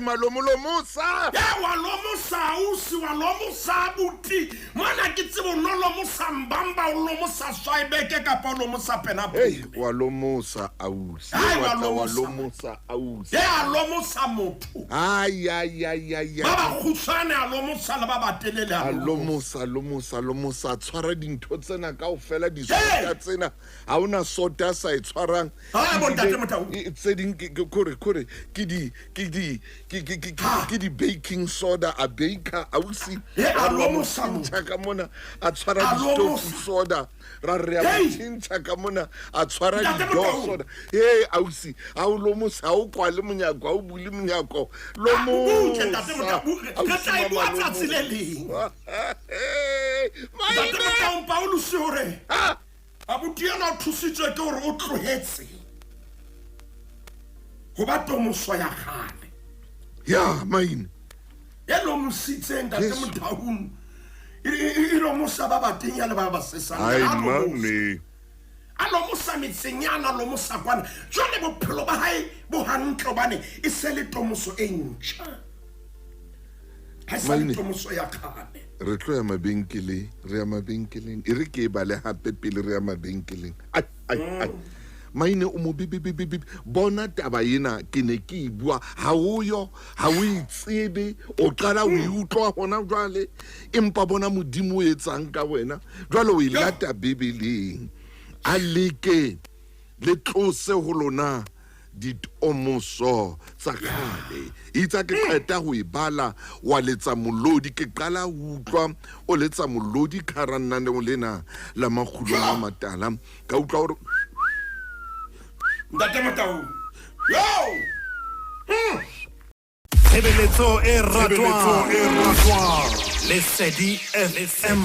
malomo lo mo sa wa lo mo sa usi wa lo mo sa buti mana ke tsebo no lo mo sa mbamba o lo mo sa Swaibeke ka pa lo mo sa pena wa lo mo sa ausi wa lo mo sa ausi lo mo sa motho ba ba khutsane a lo mo sa la ba batelele a lomosa tshwara dintho tsena ka o fela di sota tsena ha ona sota sa e tshwarang tse ding kore ke di baking soda a baker ausi a lomosa ka mona a tshwara di stove soda ra re a tshintsa ka mona a tshwara di soda ausi a o lomosa a o kwa le monyako a o bule monyako lomosa Paulus hore abuti yana o thusitswe ke hore o tlohetse go ba tomoso ya gale maine lo mositseng tate Motau e lo mosa ba batenya le ba ba sesang a lo mosa metsenyana lo mosa kwana jone bophelo ba hae bo hantle bane e se le tomoso e ntjha ha se le tomoso ya gale re tlo ya mabenkeleng e re ke ba le hape pele re ya mabenkeleng maine o mo bibi bona taba ena ke ne ke bua ha o itsebe o qala o utlwa hona jwale empa bona modimo o etsang ka wena jwale o ilata Bibeleng a leke le tlose ho lona ditomoso tsa kgale itsa ke qeta ho ibala wa letsa molodi ke qala utlwa o letsa molodi kharanane lena la makgulo a matala ka utlwa hore ntate Motau Tshebeletso e ratwang Lesedi FM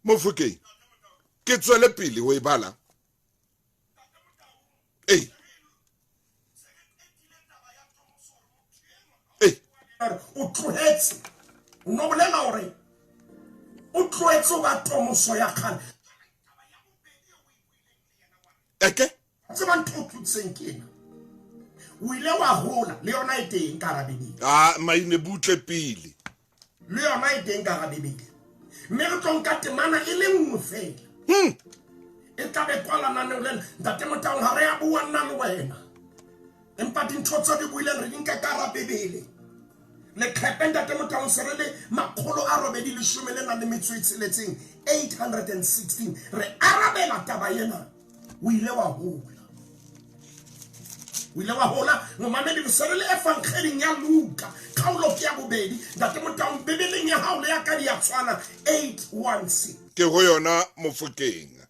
Mofokeng ke tswele pele ho ibala o tlohetse no bolela hore o tlohetse ba tomoso ya kgale tseba ntho o thutseng kena o ile wa hola le yona e teng ka Bibele maine butle pele le yona e teng ka Bibele mme re tlo nka temana e le nngwe fela e tla be kwa lananeng lena ntate Motaung ha re a bua nna le wena empa dintho tse di buileng re di nke ka hara Bebele le kgepe ntate Motaung se re le 816 816 re arabela taba ena o ile wa hola ngomamedi se re le evangeling ya Luka kgaolo ya bobedi ntate Motaung Bebeleng ya hao le ya ka dia tshwana 816 ke go yona Mofokeng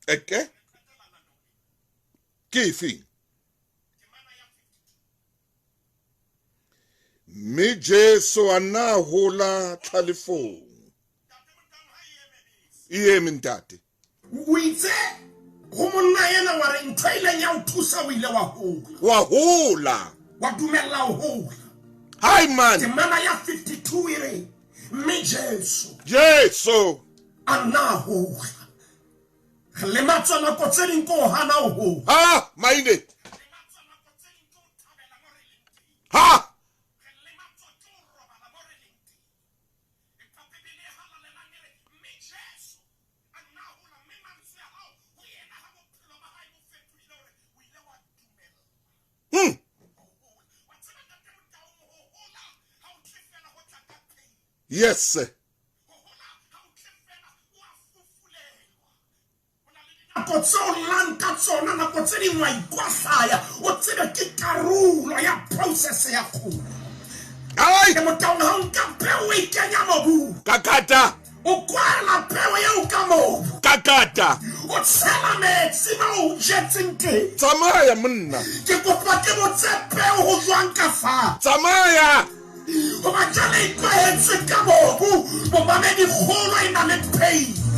eke ke fi me Jesu ana hola thalefong iye mintate o itse go monna yena wa re ntho ile ya o thusa o ile wa hola wa dumella o hola hi man temana ya 52 ire me Jesu ana hola le matsana ko tseding ko hana o ho ha maine ha yes ko tsolanka tsona na ko tsedi ngwa ikwasaya o tsebe ke karulo ya process ya khulo ai ke Motaung ha nka peo e kenya mobu kakata o kwala peo ya o ka mobu kakata o tsela metsi ma o jetseng teng tsamaya monna ke kopa ke mo tsepeo ho jwang ka fa tsamaya o ba jale ikwetse ka mobu bo mamedi kgolo ina le pain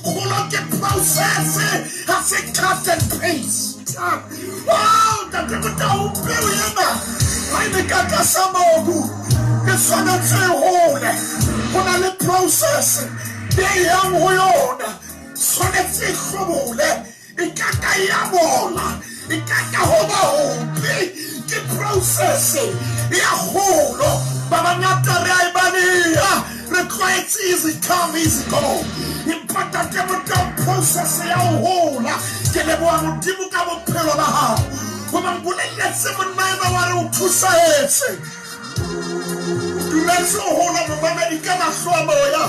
kgolo ke process ha se cut and paste wow ntate Motaung peo yana ha ine ka tlasa mobu ke tshwanetse e hole ho na le process e yang ho yona tshwanetse e hlobole e ka ka ya bola e ka ka hoba hobe ke process ya holo ba bangata re a e bania re tlwaetse easy come easy go impata ke Motaung process ya hola ke leboha Modimo ka bophelo ba hao go ba mpolelletse monna ena wa re o thusaetse dumetse o hola momamedi ka mahlo a moya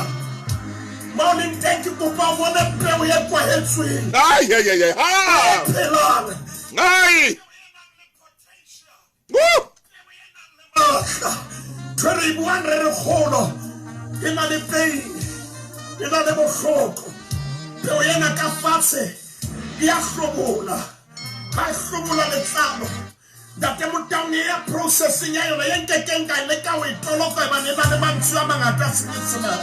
morning thank you kopa bona peo ya kwahetsweng ai ha phelane ai Twere buang re kgolo ena le pain ena le bohloko peo yena ka fatshe ya hlobola ha hlobola letlalo ntate Motaung ya processing ya yona ya nkekeng ka le ka o itoloka ba ne ba le mantswe a mangata tshitsana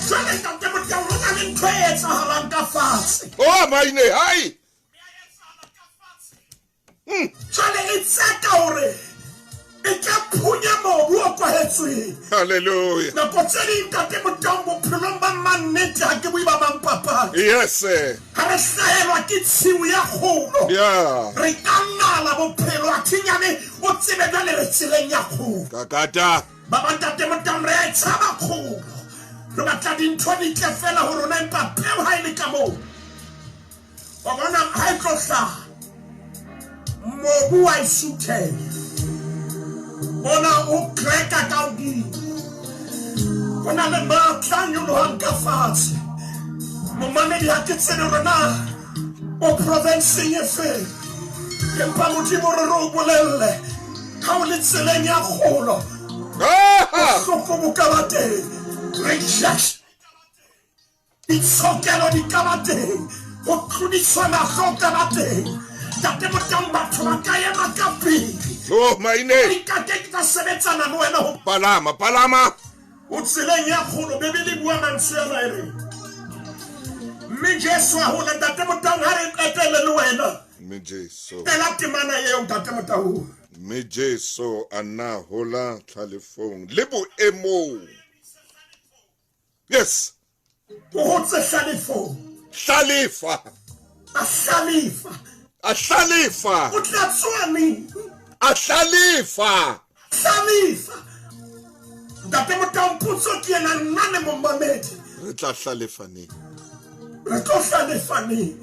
jwale ntate Motaung o na le ntho e etsahalang ka fatshe oh maine hai jwale e tseka hore e ka phunya mobu o kwahetsweng hallelujah nako tse ding ntate Motaung bophelong ba mannete ha ke bui ba bang papa yes ha re hlahelwa ke tshiu ya kgolo yeah re ka nala bophelo a thinyane o tsebe jwale re tseleng ya kgolo kakata ba bang ntate Motaung re a e tshaba kgolo re batla dintho di tle fela ho rona empa peo ha e le ka moo wa bona ha e tlo hlaha mobu wa isuthela bona o kreka ka hodimo bona le matla nyolohang ka fatshe momamedi ha ke tsebe hore na o provinceng e feng empa Modimo re o bolelle ha o le tseleng ya kgolo hloko bo ka ba teng rejection ditshokelo di ka ba teng ho tlodiswa mahlo ka ba teng ntate Motaung batho ba ka ema ka pele oh maine ka ke ka sebetsana le wena ho palama o tseleng ya kgolo Bebele bua mantswe a re mme Jesu a hola ntate Motaung ha re qetele le wena me Jesu tela temana eo ntate Motaung me Jesu ana hola thalefong le bo emo yes o hotse hlalefo hlalifa a hlalifa o tla tswani a hlalifa Ntate Motamputso ke ena nna ne momamedi. Re tla hlalefa neng? Re tlo hlalefa neng?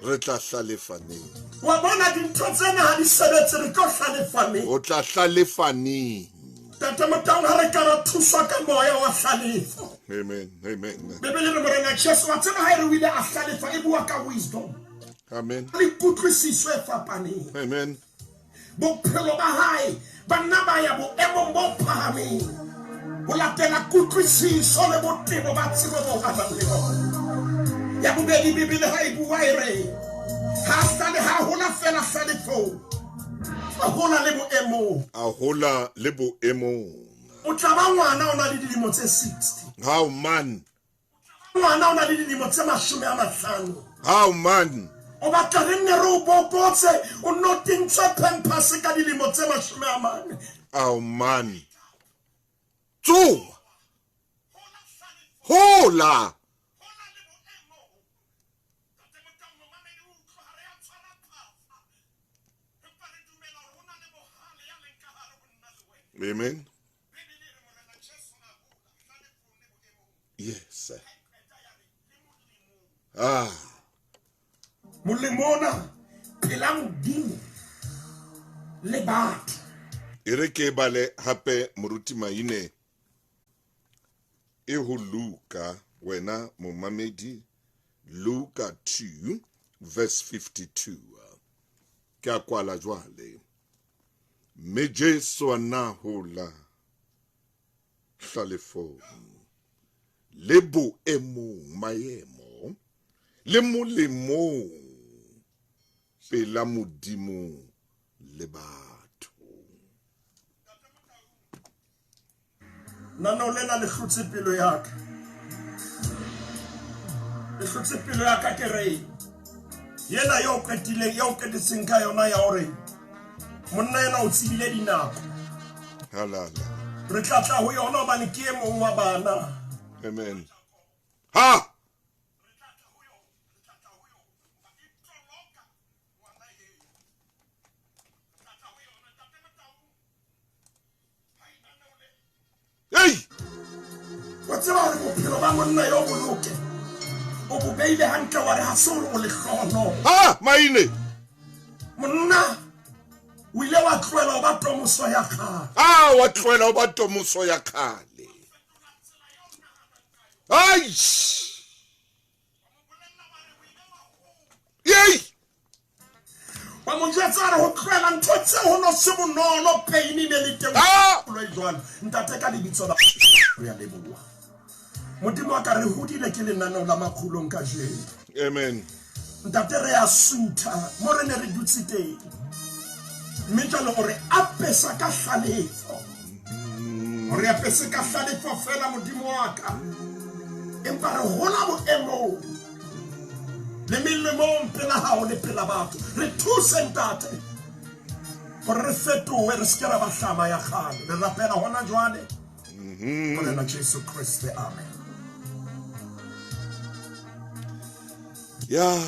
Re tla hlalefa neng? Wa bona dintho tsena ha di sebetse, re tlo hlalefa neng? O tla hlalefa neng? Ntate Motang ha re ka ra thuswa ka moya wa hlalefo. Amen. Amen. Bebele re morena Jesu wa tsena ha re wile a hlalefa e bua ka wisdom. Amen. Le kutlwisiso e fapaneng. Amen. Bophelo ba hae ba nna ba ya boemong bo phahameng. Ho latela kutlwisiso le botebo ba tsebo bo ba nang le bona. Ya bobedi Bebele ha e bua e re ha hlale ha hola fela hlalefo. A hola le boemong. A hola le boemong. O tla ba ngwana o na le dilemo tse 60. How man? Ngwana o na le dilemo tse 50. How man? O batla re nne re o bopotse o no tintse pampers ka dilemo tse 40. How man? Two. Hola. Amen. Yes. Ah. Mulimona pelang dimo le batho. Ere ke bale hape moruti maine e ho Luka wena momamedi Luka 2 verse 52 ke a kwala jwale me Jesu ana hola hlalefo le boemong maemo le molemo pela modimo le batho. Nana lena le hlotse pelo ya ka. Le hlotse pelo ya ka ke re yena yo ketile yo ketitseng ka yona ya hore monna yena o tsibile dinako. Halala. Re tla tla ho yona hobane ke e mong wa bana. Amen. Ha! Hey! What's about bophelo ba monna yo boloke? O bo beile hantle wa re ha solo o le hlono. Ha! Maine! Monna o ile wa tloela o ba tomoso ya kgale. Ah, wa tloela o ba tomoso ya kgale. Ai! Yey! Wa mo jwetsa re ho tloela ntho tse ho no se bonolo pain ne le teng. Ah! Lo jwalo ntate ka lebitso la ya leboha. Modimo wa ka re hodile ke lenaneo la makhulong ka jeno. Amen. Ntate re a suta mo re ne re dutse teng. Mitjalo gore apesa ka hlalefo. Gore apesa ka hlalefo fela modimo wa ka. Empa re hola boemo. Le milemo pela hao le pela batho. Re thuse ntate. Gore re fetohe re skera ba hlama ya kgale. Re rapela hona jwale. Morena Jesu Kriste. Amen. Yeah.